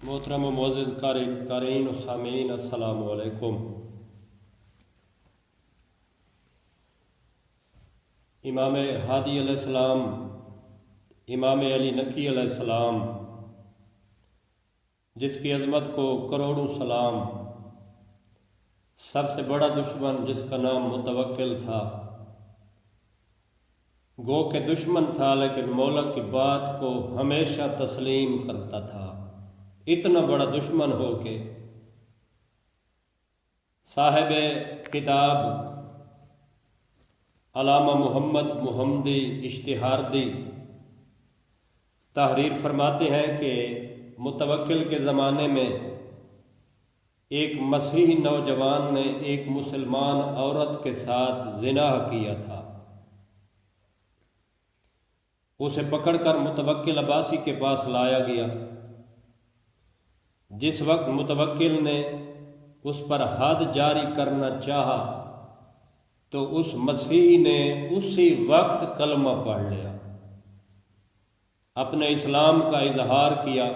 محترم و معزز قارئین و سامعین، السلام علیکم۔ امام ہادی علیہ السلام، امام علی نقی علیہ السلام، جس کی عظمت کو کروڑوں سلام، سب سے بڑا دشمن جس کا نام متوکل تھا، گو کہ دشمن تھا لیکن مولا کی بات کو ہمیشہ تسلیم کرتا تھا۔ اتنا بڑا دشمن ہو کہ صاحب کتاب علامہ محمد محمدی اشتہاردی تحریر فرماتے ہیں کہ متوکل کے زمانے میں ایک مسیحی نوجوان نے ایک مسلمان عورت کے ساتھ زنا کیا تھا۔ اسے پکڑ کر متوکل عباسی کے پاس لایا گیا۔ جس وقت متوکل نے اس پر حد جاری کرنا چاہا تو اس مسیحی نے اسی وقت کلمہ پڑھ لیا، اپنے اسلام کا اظہار کیا،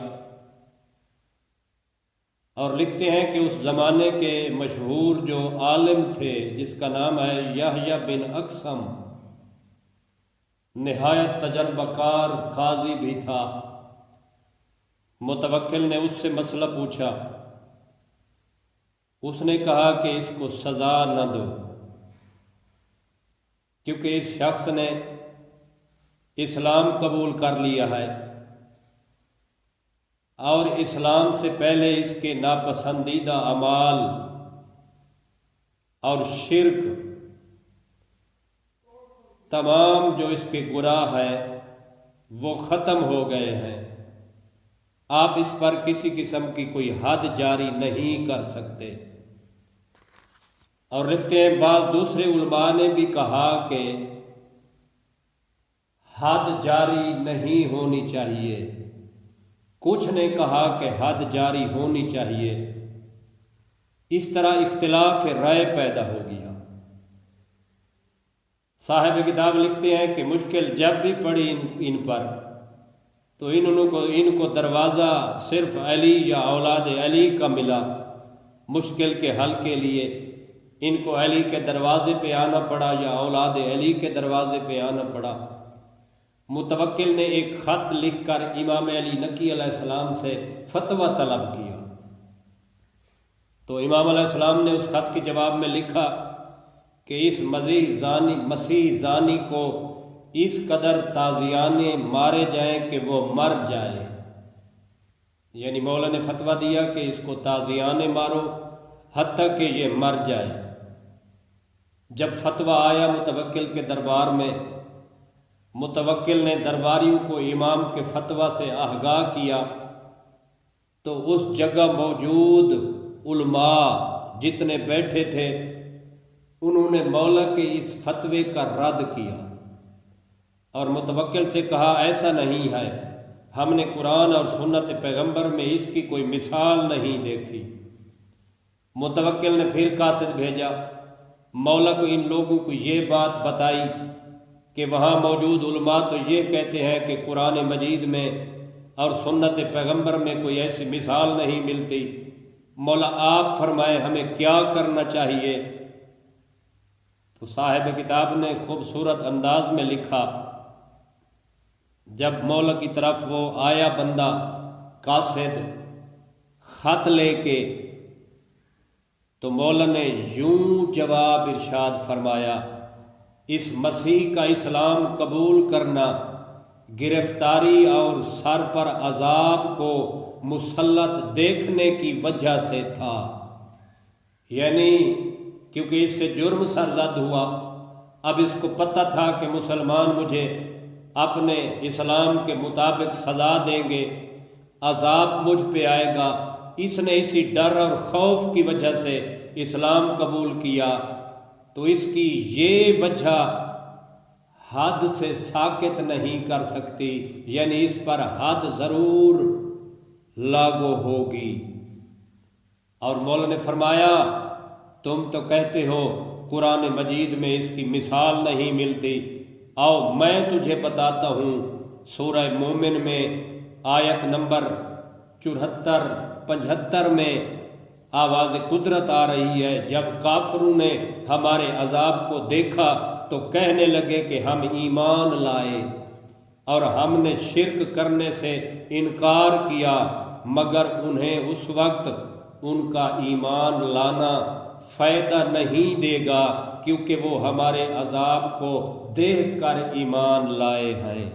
اور لکھتے ہیں کہ اس زمانے کے مشہور جو عالم تھے جس کا نام ہے یحییٰ بن اقسم، نہایت تجربہ کار قاضی بھی تھا۔ متوکل نے اس سے مسئلہ پوچھا، اس نے کہا کہ اس کو سزا نہ دو، کیونکہ اس شخص نے اسلام قبول کر لیا ہے اور اسلام سے پہلے اس کے ناپسندیدہ اعمال اور شرک، تمام جو اس کے گناہ ہیں وہ ختم ہو گئے ہیں۔ آپ اس پر کسی قسم کی کوئی حد جاری نہیں کر سکتے۔ اور لکھتے ہیں بعض دوسرے علماء نے بھی کہا کہ حد جاری نہیں ہونی چاہیے، کچھ نے کہا کہ حد جاری ہونی چاہیے۔ اس طرح اختلاف رائے پیدا ہو گیا۔ صاحب کتاب لکھتے ہیں کہ مشکل جب بھی پڑی ان پر تو ان کو دروازہ صرف علی یا اولاد علی کا ملا۔ مشکل کے حل کے لیے ان کو علی کے دروازے پہ آنا پڑا یا اولاد علی کے دروازے پہ آنا پڑا۔ متوکل نے ایک خط لکھ کر امام علی نقی علیہ السلام سے فتویٰ طلب کیا، تو امام علیہ السلام نے اس خط کے جواب میں لکھا کہ اس مسیح زانی کو اس قدر تازیانے مارے جائیں کہ وہ مر جائے۔ یعنی مولا نے فتویٰ دیا کہ اس کو تازیانے مارو حتیٰ کہ یہ مر جائے۔ جب فتویٰ آیا متوکل کے دربار میں، متوکل نے درباریوں کو امام کے فتویٰ سے آگاہ کیا، تو اس جگہ موجود علماء جتنے بیٹھے تھے انہوں نے مولا کے اس فتوے کا رد کیا اور متوکل سے کہا ایسا نہیں ہے، ہم نے قرآن اور سنت پیغمبر میں اس کی کوئی مثال نہیں دیکھی۔ متوکل نے پھر قاصد بھیجا، مولا کو ان لوگوں کو یہ بات بتائی کہ وہاں موجود علماء تو یہ کہتے ہیں کہ قرآن مجید میں اور سنت پیغمبر میں کوئی ایسی مثال نہیں ملتی، مولا آپ فرمائیں ہمیں کیا کرنا چاہیے۔ تو صاحب کتاب نے خوبصورت انداز میں لکھا، جب مولا کی طرف وہ آیا بندہ قاصد خط لے کے، تو مولا نے یوں جواب ارشاد فرمایا، اس مسیح کا اسلام قبول کرنا گرفتاری اور سر پر عذاب کو مسلط دیکھنے کی وجہ سے تھا۔ یعنی کیونکہ اس سے جرم سرزد ہوا، اب اس کو پتہ تھا کہ مسلمان مجھے اپنے اسلام کے مطابق سزا دیں گے، عذاب مجھ پہ آئے گا، اس نے اسی ڈر اور خوف کی وجہ سے اسلام قبول کیا، تو اس کی یہ وجہ حد سے ساکت نہیں کر سکتی، یعنی اس پر حد ضرور لاگو ہوگی۔ اور مولا نے فرمایا تم تو کہتے ہو قرآن مجید میں اس کی مثال نہیں ملتی، آؤ میں تجھے بتاتا ہوں۔ سورہ مومن میں آیت نمبر 74 75 میں آواز قدرت آ رہی ہے، جب کافروں نے ہمارے عذاب کو دیکھا تو کہنے لگے کہ ہم ایمان لائے، اور ہم نے شرک کرنے سے انکار کیا، مگر انہیں اس وقت ان کا ایمان لانا فائدہ نہیں دے گا، کیونکہ وہ ہمارے عذاب کو دیکھ کر ایمان لائے ہیں۔